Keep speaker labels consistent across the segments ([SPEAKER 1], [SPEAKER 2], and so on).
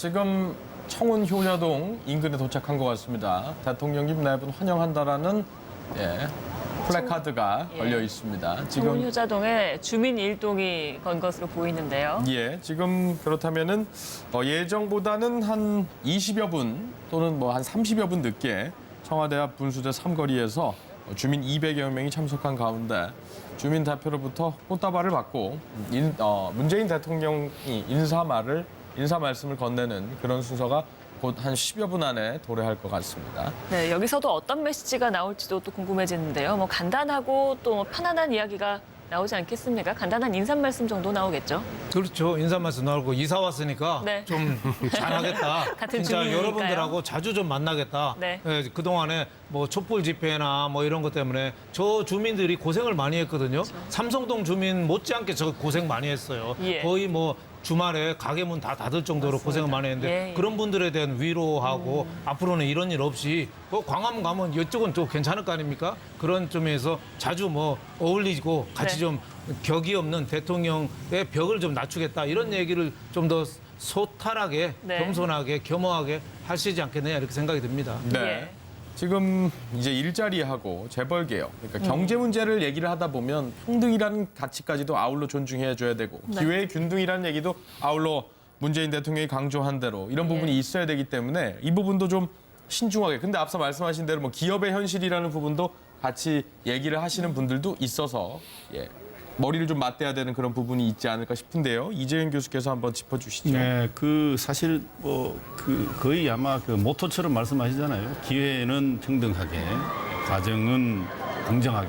[SPEAKER 1] 지금 청운 효녀동 인근에 도착한 것 같습니다. 대통령님 네 분 환영한다라는 플래카드가 걸려 있습니다.
[SPEAKER 2] 청운 효자동에 주민 일동이 건 것으로 보이는데요.
[SPEAKER 1] 지금 그렇다면은 예정보다는 한 20여 분 또는 뭐 한 30여 분 늦게 청와대 앞 분수대 삼거리에서 주민 200여 명이 참석한 가운데 주민 대표로부터 꽃다발을 받고 문재인 대통령이 인사 말씀을 건네는 그런 순서가 곧 한 10여 분 안에 도래할 것 같습니다.
[SPEAKER 2] 네, 여기서도 어떤 메시지가 나올지도 또 궁금해지는데요. 뭐 간단하고 또 편안한 이야기가 나오지 않겠습니까? 간단한 인사 말씀 정도 나오겠죠?
[SPEAKER 3] 그렇죠. 인사 말씀 나오고 이사 왔으니까
[SPEAKER 2] 네.
[SPEAKER 3] 좀 잘하겠다.
[SPEAKER 2] 같은
[SPEAKER 3] 진짜
[SPEAKER 2] 주민이니까요.
[SPEAKER 3] 여러분들하고 자주 좀 만나겠다.
[SPEAKER 2] 네.
[SPEAKER 3] 그동안에 뭐 촛불 집회나 뭐 이런 것 때문에 저 주민들이 고생을 많이 했거든요. 삼성동 주민 못지않게 저 고생 많이 했어요.
[SPEAKER 2] 예.
[SPEAKER 3] 거의 뭐 주말에 가게 문 다 닫을 정도로 고생을 많이 했는데
[SPEAKER 2] 예.
[SPEAKER 3] 그런 분들에 대한 위로하고 앞으로는 이런 일 없이 광화문 가면 이쪽은 또 괜찮을 거 아닙니까? 그런 점에서 자주 뭐 어울리고 같이
[SPEAKER 2] 네.
[SPEAKER 3] 좀 격이 없는 대통령의 벽을 좀 낮추겠다 이런 얘기를 좀 더 소탈하게
[SPEAKER 2] 네.
[SPEAKER 3] 겸손하게 겸허하게 하시지 않겠느냐 이렇게 생각이 듭니다.
[SPEAKER 2] 예.
[SPEAKER 1] 지금 이제 일자리하고 재벌 개혁, 그러니까 경제 문제를 얘기를 하다 보면 평등이라는 가치까지도 아울러 존중해 줘야 되고
[SPEAKER 2] 네.
[SPEAKER 1] 기회의 균등이라는 얘기도 아울러 문재인 대통령이 강조한 대로 이런 부분이 있어야 되기 때문에 이 부분도 좀 신중하게. 근데 앞서 말씀하신 대로 뭐 기업의 현실이라는 부분도 같이 얘기를 하시는 분들도 있어서 머리를 좀 맞대야 되는 그런 부분이 있지 않을까 싶은데요. 이재윤 교수께서 한번 짚어주시죠.
[SPEAKER 4] 네, 사실 거의 아마 그 모토처럼 말씀하시잖아요. 기회는 평등하게, 과정은 공정하게,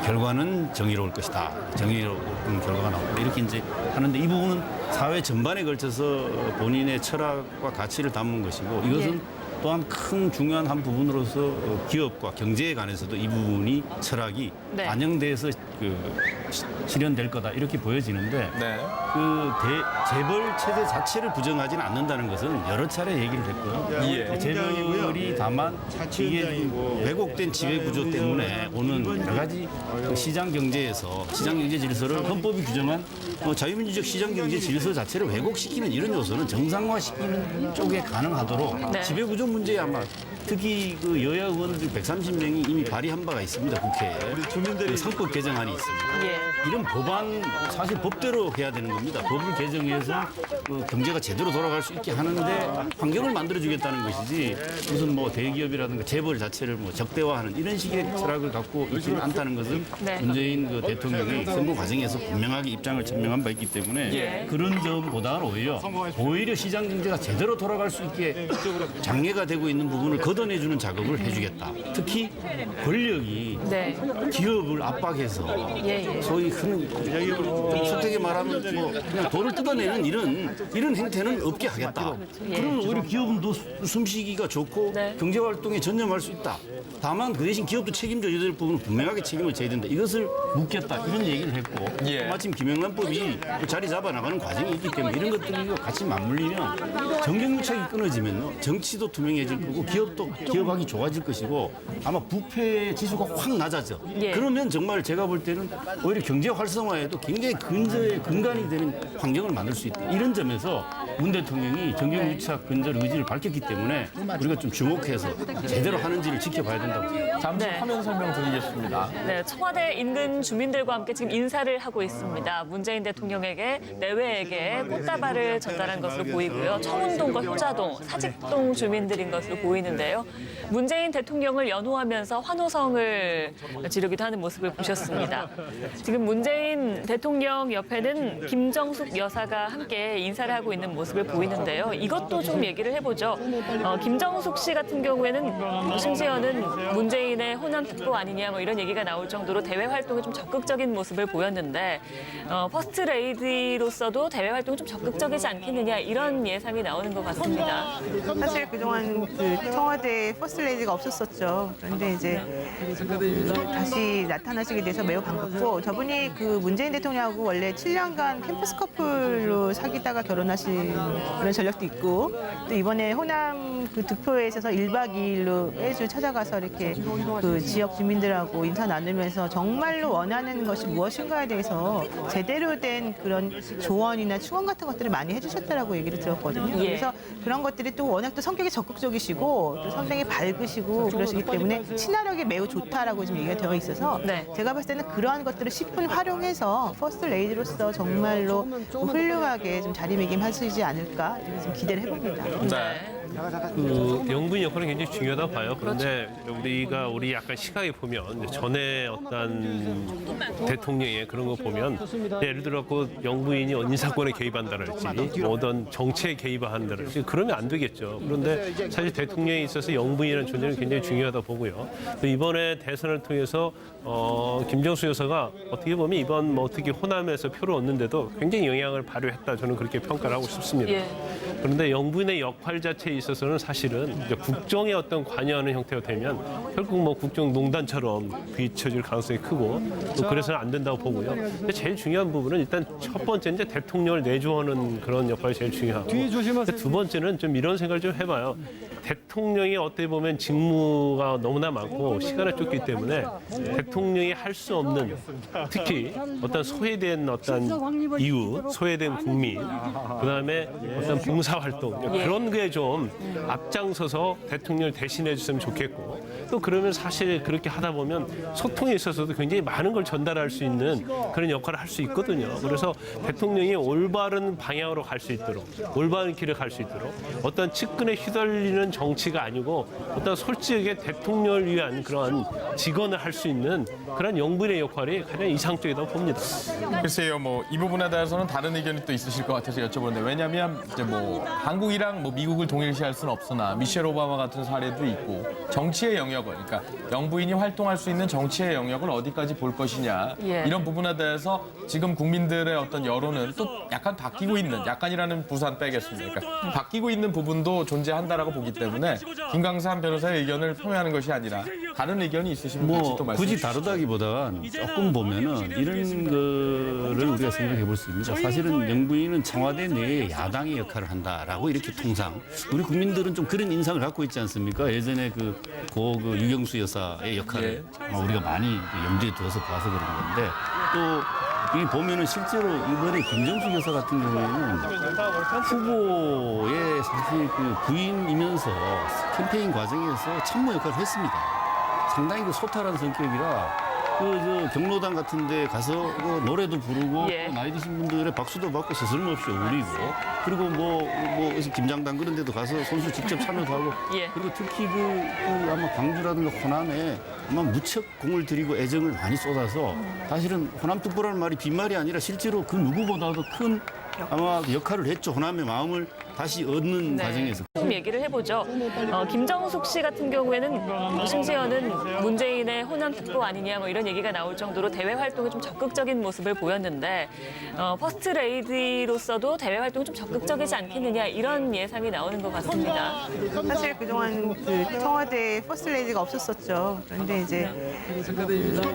[SPEAKER 4] 결과는 정의로울 것이다. 정의로운 결과가 나오고 이렇게 이제 하는데 이 부분은 사회 전반에 걸쳐서 본인의 철학과 가치를 담은 것이고 이것은 또한 큰 중요한 한 부분으로서 기업과 경제에 관해서도 이 부분이 철학이
[SPEAKER 2] 네.
[SPEAKER 4] 반영돼서 실현될 거다 이렇게 보여지는데
[SPEAKER 1] 네.
[SPEAKER 4] 재벌 체제 자체를 부정하지는 않는다는 것은 여러 차례 얘기를 했고요. 재벌이 다만 이게 왜곡된 지배 구조 때문에 오는 여러 가지 시장 경제에서 시장 경제 질서를 헌법이 규정한 자유민주적 시장 경제 질서 자체를 왜곡시키는 이런 요소는 정상화시키는 쪽에 가능하도록
[SPEAKER 2] 네.
[SPEAKER 4] 지배 구조 문제에 아마 특히 그 여야 의원들 130명이 이미 발의한 바가 있습니다. 국회에. 그 상법 개정안이 있습니다. 이런 법안 사실 법대로 해야 되는 겁니다. 법을 개정해서 경제가 제대로 돌아갈 수 있게 하는데 환경을 만들어주겠다는 것이지 무슨 뭐 대기업이라든가 재벌 자체를 뭐 적대화하는 이런 식의 철학을 갖고 있지는 않다는 것은
[SPEAKER 2] 네.
[SPEAKER 4] 문재인 대통령이 선거 과정에서 분명하게 입장을 천명한 바 있기 때문에 그런 점보다는 오히려 시장 경제가 제대로 돌아갈 수 있게 장애가 되고 있는 부분을 걷어내주는 작업을 해주겠다. 특히 권력이
[SPEAKER 2] 네.
[SPEAKER 4] 기업을 압박해서 소위 흔히 속되게 말하면 뭐 그냥 돈을 뜯어내는 이런 행태는 없게 하겠다. 그러면 오히려 기업은 더 숨쉬기가 좋고
[SPEAKER 2] 네.
[SPEAKER 4] 경제 활동에 전념할 수 있다. 다만 그 대신 기업도 책임져야 될 부분은 분명하게 책임을 져야 된다. 이것을 묻겠다. 이런 얘기를 했고 마침 김영란법이 자리 잡아 나가는 과정이 있기 때문에 이런 것들이 같이 맞물리면 정경유착이 끊어지면 정치도 투명해질 거고 기업도 기업하기 좋아질 것이고 아마 부패 지수가 확 낮아져. 그러면 정말 제가 볼 때는 오히려 경제 활성화에도 굉장히 근간이 되는 환경을 만들 수 있다. 이런 점에서 문 대통령이 정경유착 근절 의지를 밝혔기 때문에 우리가 좀 주목해서 제대로 하는지를 지켜봐야 된다고 생각합니다.
[SPEAKER 1] 잠시 화면 설명 드리겠습니다.
[SPEAKER 2] 네, 청와대 인근 주민들과 함께 지금 인사를 하고 있습니다. 문재인 대통령에게 내외에게 꽃다발을 전달한 것으로 보이고요. 청운동과 효자동, 사직동 주민들인 것으로 보이는데요. 문재인 대통령을 연호하면서 환호성을 지르기도 하는 모습을 보셨습니다. 지금 문재인 대통령 옆에는 김정숙 여사가 함께 인사를 하고 있는 모습을 보이는데요. 이것도 좀 얘기를 해보죠. 김정숙 씨 같은 경우에는 심지어는 문재인의 호남 특보 아니냐 뭐 이런 얘기가 나올 정도로 대외 활동에 좀 적극적인 모습을 보였는데 퍼스트 레이디로서도 대외 활동이 좀 적극적이지 않겠느냐 이런 예상이 나오는 것 같습니다.
[SPEAKER 5] 사실 그동안 청와대 퍼스트레이디가 없었었죠. 그런데 이제 다시 나타나시게 돼서 매우 반갑고 저분이 문재인 대통령하고 원래 7년간 캠퍼스 커플로 사귀다가 결혼하신 그런 전력도 있고 또 이번에 호남 그 득표에 있어서 1박 2일로 매주 찾아가서 이렇게 그 지역 주민들하고 인사 나누면서 정말로 원하는 것이 무엇인가에 대해서 제대로 된 그런 조언이나 충원 같은 것들을 많이 해주셨다라고 얘기를 들었거든요.
[SPEAKER 2] 예.
[SPEAKER 5] 그래서 그런 것들이 또 워낙 또 성격이 적극적이시고 또 상당히 밝으시고 그러시기 때문에 친화력이 매우 좋다라고 지금 얘기가 되어 있어서
[SPEAKER 2] 네.
[SPEAKER 5] 제가 봤을 때는 그러한 것들을 10분 활용해서 퍼스트 레이디로서 정말로 좀 훌륭하게 좀 자리매김하시지 않을까 이렇게 좀 기대를 해봅니다.
[SPEAKER 2] 네.
[SPEAKER 6] 그 영부인 역할은 굉장히 중요하다고 봐요. 그런데 우리 약간 시각에 보면 이제 전에 어떤 대통령의 그런 거 보면 예를 들어 그 영부인이 인사권에 개입한다랄지 뭐 어떤 정치에 개입한다랄지 그러면 안 되겠죠. 그런데 사실 대통령에 있어서 영부인이라는 존재는 굉장히 중요하다고 보고요. 또 이번에 대선을 통해서 김정수 여사가 어떻게 보면 이번 뭐 특히 호남에서 표를 얻는데도 굉장히 영향을 발휘했다 저는 그렇게 평가를 하고 싶습니다.
[SPEAKER 2] 예.
[SPEAKER 6] 그런데 영부인의 역할 자체에 있어서는 사실은 이제 국정에 어떤 관여하는 형태가 되면 결국 뭐 국정농단처럼 비춰질 가능성이 크고 또 그래서는 안 된다고 보고요. 근데 제일 중요한 부분은 일단 첫 번째 이제 대통령을 내조하는 그런 역할이 제일 중요하고 두 번째는 좀 이런 생각을 좀 해봐요. 대통령이 어떻게 보면 직무가 너무나 많고 시간을 쫓기 때문에 대통령이 할 수 없는 특히 어떤 소외된 어떤 이웃, 소외된 국민, 그다음에 어떤 봉사활동 그런 게 좀 앞장서서 대통령을 대신해 줬으면 좋겠고 또 그러면 사실 그렇게 하다 보면 소통에 있어서도 굉장히 많은 걸 전달할 수 있는 그런 역할을 할 수 있거든요. 그래서 대통령이 올바른 방향으로 갈 수 있도록 올바른 길을 갈 수 있도록 어떤 측근에 휘둘리는 정치가 아니고 어떤 솔직하게 대통령을 위한 그런 직언을 할 수 있는 그런 영부인의 역할이 가장 이상적이라고 봅니다.
[SPEAKER 1] 글쎄요, 뭐 이 부분에 대해서는 다른 의견이 또 있으실 것 같아서 여쭤보는데 왜냐하면 이제 뭐 한국이랑 뭐 미국을 동일시할 수는 없으나 미셸 오바마 같은 사례도 있고 정치의 영역을 그러니까 영부인이 활동할 수 있는 정치의 영역을 어디까지 볼 것이냐
[SPEAKER 2] 예.
[SPEAKER 1] 이런 부분에 대해서 지금 국민들의 어떤 여론은 또 약간 바뀌고 있는 약간이라는 부산 빼겠습니다. 그러니까 바뀌고 있는 부분도 존재한다라고 보기 때문에 김강삼 변호사의 의견을 표명하는 것이 아니라 다른 의견이 있으시면 같이
[SPEAKER 4] 뭐
[SPEAKER 1] 또 말씀해
[SPEAKER 4] 굳이
[SPEAKER 1] 주시죠.
[SPEAKER 4] 다르다기보단 조금 보면은 이런 거를 우리가 생각해 볼 수 있습니다. 사실은 영부인은 청와대 내에 야당의 역할을 한다라고 이렇게 통상 우리 국민들은 좀 그런 인상을 갖고 있지 않습니까? 예전에 그 유경수 여사의 역할을 우리가 많이 염두에 두어서 봐서 그런 건데 또 이 보면은 실제로 이번에 김정수 여사 같은 경우에는 후보의 사실 그 부인이면서 캠페인 과정에서 참모 역할을 했습니다. 상당히 그 소탈한 성격이라 경로당 같은 데 가서 노래도 부르고
[SPEAKER 2] 예.
[SPEAKER 4] 나이 드신 분들의 박수도 받고 스스럼없이 어울리고 그리고 뭐 김장당 그런 데도 가서 선수 직접 참여도 하고
[SPEAKER 2] 예.
[SPEAKER 4] 그리고 특히 아마 광주라든가 호남에 아마 무척 공을 들이고 애정을 많이 쏟아서 사실은 호남 특보라는 말이 빈말이 아니라 실제로 그 누구보다도 큰 아마 역할을 했죠. 호남의 마음을 다시 얻는 과정에서.
[SPEAKER 2] 좀 얘기를 해보죠. 김정숙 씨 같은 경우에는 심지어는 문재인의 호남 특보 아니냐 뭐 이런 얘기가 나올 정도로 대외 활동에 좀 적극적인 모습을 보였는데 퍼스트 레이디로서도 대외 활동이 좀 적극적이지 않겠느냐 이런 예상이 나오는 것 같습니다.
[SPEAKER 5] 사실 그동안 그 청와대 퍼스트 레이디가 없었었죠. 그런데 이제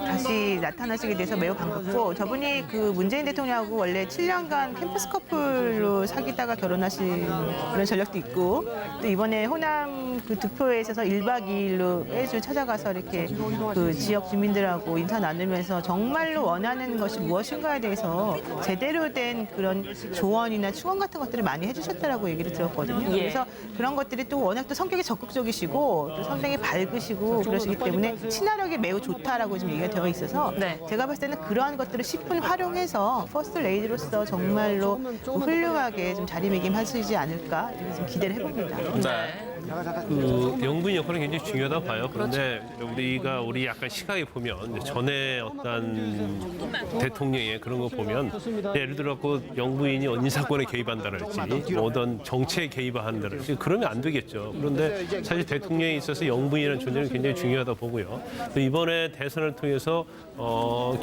[SPEAKER 5] 다시 나타나시게 돼서 매우 반갑고 저분이 그 문재인 대통령하고 원래 7년간 캠퍼스 커플로 사귀다가 결혼하신 그런 전력도 있고 또 이번에 호남 그 득표에 있어서 1박 2일로 매주 찾아가서 이렇게 그 지역 주민들하고 인사 나누면서 정말로 원하는 것이 무엇인가에 대해서 제대로 된 그런 조언이나 충원 같은 것들을 많이 해주셨다라고 얘기를 들었거든요.
[SPEAKER 2] 예.
[SPEAKER 5] 그래서 그런 것들이 또 워낙 또 성격이 적극적이시고 또 상당히 밝으시고 그러시기 때문에 친화력이 매우 좋다라고 지금 얘기가 되어 있어서
[SPEAKER 2] 네.
[SPEAKER 5] 제가 봤을 때는 그러한 것들을 10분 활용해서 퍼스트 레이디로서 정말로 좀 훌륭하게 좀 자리매김하시지 않을까 이렇게 좀 기대를 해봅니다.
[SPEAKER 1] 네.
[SPEAKER 6] 그 영부인 역할은 굉장히 중요하다고 봐요. 그런데 우리 약간 시각에 보면 이제 전에 어떤 대통령의 그런 거 보면 예를 들어 그 영부인이 인사권에 개입한다랄지 뭐 어떤 정치에 개입한다랄지 그러면 안 되겠죠. 그런데 사실 대통령에 있어서 영부인이라는 존재는 굉장히 중요하다고 보고요. 또 이번에 대선을 통해서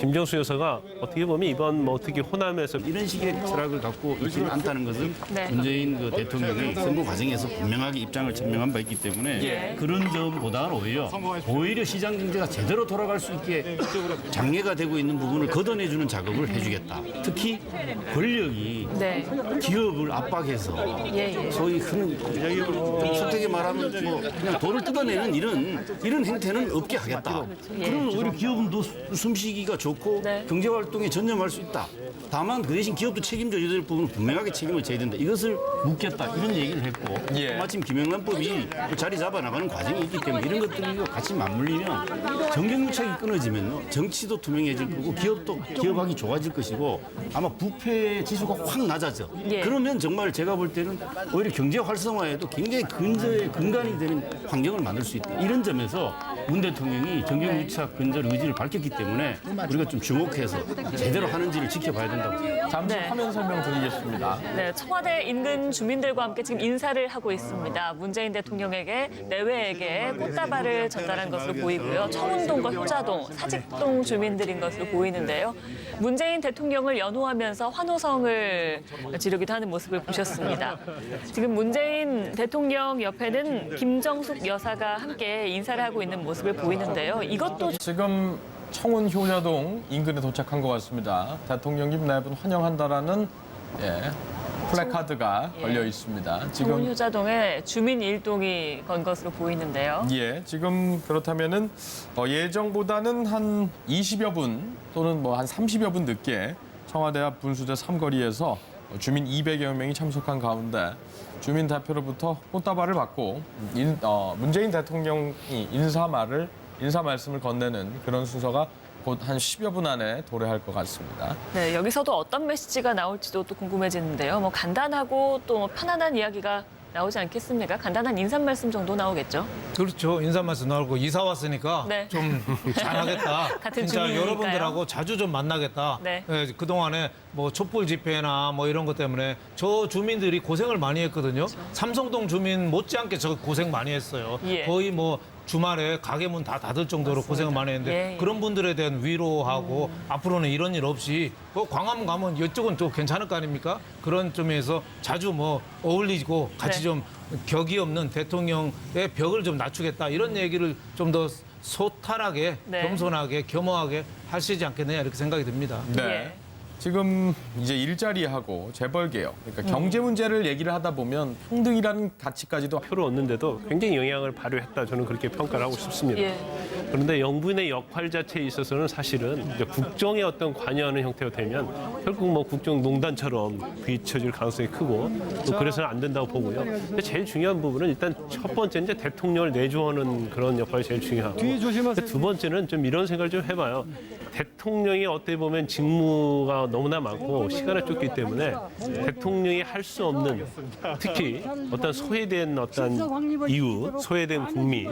[SPEAKER 6] 김정수 여사가 어떻게 보면 이번 뭐 특히 호남에서
[SPEAKER 4] 이런 식의 철학을 갖고 있지는 않다는 것은
[SPEAKER 2] 네.
[SPEAKER 4] 문재인 그 대통령이 선거 과정에서 분명하게 입장을 설명한 바 있기 때문에
[SPEAKER 2] 예.
[SPEAKER 4] 그런 점보다는 오히려 시장 경제가 제대로 돌아갈 수 있게 장애가 되고 있는 부분을 걷어내주는 작업을 해주겠다. 특히 권력이
[SPEAKER 2] 네.
[SPEAKER 4] 기업을 압박해서
[SPEAKER 2] 예.
[SPEAKER 4] 소위 흔히 좀 솔직히 말하면 뭐 그냥 돈을 뜯어내는 이런 행태는 없게 하겠다. 그러면 오히려 기업은 더 숨쉬기가 좋고
[SPEAKER 2] 네.
[SPEAKER 4] 경제 활동에 전념할 수 있다. 다만 그 대신 기업도 책임져야 될 부분은 분명하게 책임을 져야 된다. 이것을 묻겠다. 이런 얘기를 했고
[SPEAKER 1] 예.
[SPEAKER 4] 또 마침 김영란법이 또 자리 잡아 나가는 과정이 있기 때문에 이런 것들이 같이 맞물리면 정경유착이 끊어지면 정치도 투명해질 거고 기업도 기업하기 좋아질 것이고 아마 부패 지수가 확 낮아져.
[SPEAKER 2] 예.
[SPEAKER 4] 그러면 정말 제가 볼 때는 오히려 경제 활성화에도 굉장히 근간이 되는 환경을 만들 수 있다. 이런 점에서 문 대통령이 정경유착 근절 의지를 밝혔기 때문에 우리가 좀 주목해서 제대로 하는지를 지켜봐야 된다고 생각합니다.
[SPEAKER 1] 잠시
[SPEAKER 2] 네.
[SPEAKER 1] 화면 설명 드리겠습니다.
[SPEAKER 2] 네, 청와대 인근 주민들과 함께 지금 인사를 하고 있습니다. 문재인 대통령에게 내외에게 꽃다발을 전달한 것으로 보이고요. 청운동과 효자동, 사직동 주민들인 것으로 보이는데요. 문재인 대통령을 연호하면서 환호성을 지르기도 하는 모습을 보셨습니다. 지금 문재인 대통령 옆에는 김정숙 여사가 함께 인사를 하고 있는 모습을 보이는데요. 이것도
[SPEAKER 1] 지금 청운 효자동 인근에 도착한 것 같습니다. 대통령님 네 분 환영한다라는 플래카드가 걸려 있습니다.
[SPEAKER 2] 청운
[SPEAKER 1] 지금
[SPEAKER 2] 효자동에 주민 일동이 건 것으로 보이는데요.
[SPEAKER 1] 지금 그렇다면은 예정보다는 한 20여 분 또는 뭐 한 30여 분 늦게 청와대 앞 분수대 삼거리에서 주민 200여 명이 참석한 가운데 주민 대표로부터 꽃다발을 받고 문재인 대통령이 인사 말씀을 건네는 그런 순서가 곧 한 10여 분 안에 도래할 것 같습니다.
[SPEAKER 2] 네, 여기서도 어떤 메시지가 나올지도 또 궁금해지는데요. 뭐 간단하고 또 편안한 이야기가 나오지 않겠습니까? 간단한 인사 말씀 정도 나오겠죠?
[SPEAKER 3] 그렇죠. 인사 말씀 나오고 이사 왔으니까
[SPEAKER 2] 네.
[SPEAKER 3] 좀 잘하겠다.
[SPEAKER 2] 같은
[SPEAKER 3] 진짜
[SPEAKER 2] 주민이니까요.
[SPEAKER 3] 여러분들하고 자주 좀 만나겠다.
[SPEAKER 2] 네.
[SPEAKER 3] 그동안에 뭐 촛불 집회나 뭐 이런 것 때문에 저 주민들이 고생을 많이 했거든요. 삼성동 주민 못지않게 저 고생 많이 했어요.
[SPEAKER 2] 예.
[SPEAKER 3] 거의 뭐 주말에 가게 문 다 닫을 정도로 고생을 많이 했는데
[SPEAKER 2] 예.
[SPEAKER 3] 그런 분들에 대한 위로하고 앞으로는 이런 일 없이 광화문 가면 이쪽은 또 괜찮을 거 아닙니까? 그런 점에서 자주 뭐 어울리고 같이
[SPEAKER 2] 네.
[SPEAKER 3] 좀 격이 없는 대통령의 벽을 좀 낮추겠다 이런 얘기를 좀 더 소탈하게
[SPEAKER 2] 네.
[SPEAKER 3] 겸손하게 겸허하게 하시지 않겠느냐 이렇게 생각이 듭니다.
[SPEAKER 2] 예.
[SPEAKER 1] 지금 이제 일자리하고 재벌 개혁, 그러니까 경제 문제를 얘기를 하다 보면 평등이라는 가치까지도
[SPEAKER 6] 표를 얻는데도 굉장히 영향을 발휘했다 저는 그렇게 평가를 하고 싶습니다.
[SPEAKER 2] 예.
[SPEAKER 6] 그런데 영부인의 역할 자체에 있어서는 사실은 이제 국정에 어떤 관여하는 형태가 되면 결국 뭐 국정농단처럼 비춰질 가능성이 크고 또 그래서는 안 된다고 보고요. 근데 제일 중요한 부분은 일단 첫 번째 이제 대통령을 내조하는 그런 역할이 제일 중요하고 두 번째는 좀 이런 생각을 좀 해봐요. 대통령이 어떻게 보면 직무가 너무나 많고 시간을 쫓기 때문에 대통령이 할 수 없는 특히 어떤 소외된 어떤 이웃, 소외된 국민,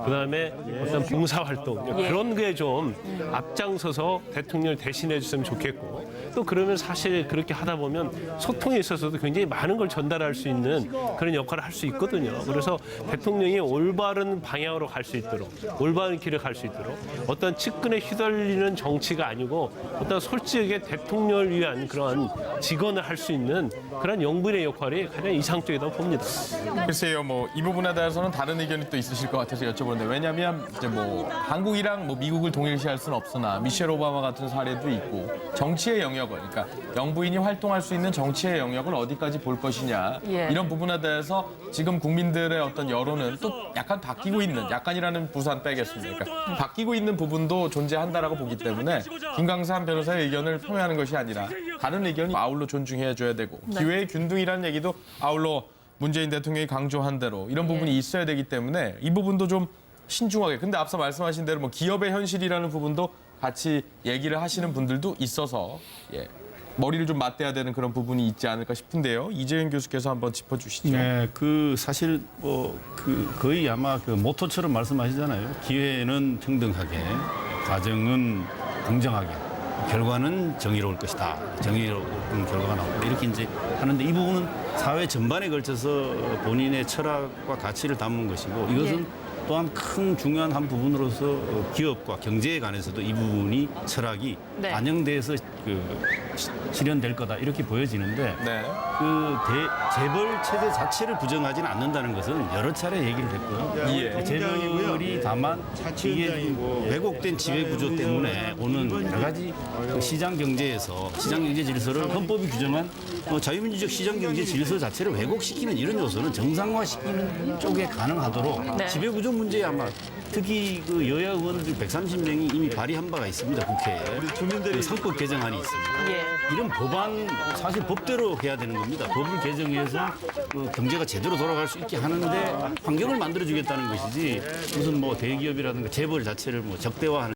[SPEAKER 6] 그다음에 어떤 봉사활동 그런 게 좀 앞장서서 대통령을 대신해 줬으면 좋겠고 또 그러면 사실 그렇게 하다 보면 소통에 있어서도 굉장히 많은 걸 전달할 수 있는 그런 역할을 할 수 있거든요. 그래서 대통령이 올바른 방향으로 갈 수 있도록 올바른 길을 갈 수 있도록 어떤 측근에 휘둘리는 정치가 아니고 어떤 솔직하게 대통령을 위한 그러한 직언을 할 수 있는 그런 영부인의 역할이 가장 이상적이라고 봅니다.
[SPEAKER 1] 글쎄요, 뭐 이 부분에 대해서는 다른 의견이 또 있으실 것 같아서 여쭤보는데 왜냐하면 이제 뭐 한국이랑 뭐 미국을 동일시할 수는 없으나 미셸 오바마 같은 사례도 있고 정치의 영역을 그러니까 영부인이 활동할 수 있는 정치의 영역을 어디까지 볼 것이냐
[SPEAKER 2] 예.
[SPEAKER 1] 이런 부분에 대해서 지금 국민들의 어떤 여론은 또 약간 바뀌고 있는 약간이라는 부산 빼겠습니다. 그러니까 바뀌고 있는 부분도 존재한다라고 보기 때문에 김강산 변호사의 의견을 표명하는 것이 아니라 다른 의견이 아울러 존중해줘야 되고 기회의 균등이라는 얘기도 아울러 문재인 대통령이 강조한 대로 이런 부분이 있어야 되기 때문에 이 부분도 좀 신중하게. 근데 앞서 말씀하신 대로 뭐 기업의 현실이라는 부분도 같이 얘기를 하시는 분들도 있어서 머리를 좀 맞대야 되는 그런 부분이 있지 않을까 싶은데요. 이재윤 교수께서 한번 짚어주시죠.
[SPEAKER 4] 네, 그 사실 거의 아마 그 모토처럼 말씀하시잖아요. 기회는 평등하게, 과정은 공정하게, 결과는 정의로울 것이다. 정의로운 결과가 나오고 이렇게 이제 하는데 이 부분은 사회 전반에 걸쳐서 본인의 철학과 가치를 담은 것이고 이것은 또한 큰 중요한 한 부분으로서 기업과 경제에 관해서도 이 부분이 철학이
[SPEAKER 2] 네.
[SPEAKER 4] 반영돼서 그 실현될 거다 이렇게 보여지는데
[SPEAKER 1] 네.
[SPEAKER 4] 그 재벌 체제 자체를 부정하지는 않는다는 것은 여러 차례 얘기를 했고요.
[SPEAKER 1] 예.
[SPEAKER 4] 재벌이 다만 이게 왜곡된 지배 구조 때문에 오는 여러 가지 그 시장 경제에서 시장 경제 질서를 헌법이 규정한 자유민주적 시장 경제 질서 자체를 왜곡시키는 이런 요소는 정상화시키는 쪽에 가능하도록
[SPEAKER 2] 네.
[SPEAKER 4] 지배 구조 문제에 아마 특히 그 여야 의원들 130명이 이미 발의한 바가 있습니다 국회에. 그 상법 개정안이 있습니다.
[SPEAKER 2] 예.
[SPEAKER 4] 이런 법안 사실 법대로 해야 되는 겁니다. 법을 개정해서 그 경제가 제대로 돌아갈 수 있게 하는데 환경을 만들어주겠다는 것이지 무슨 뭐 대기업이라든가 재벌 자체를 뭐 적대화하는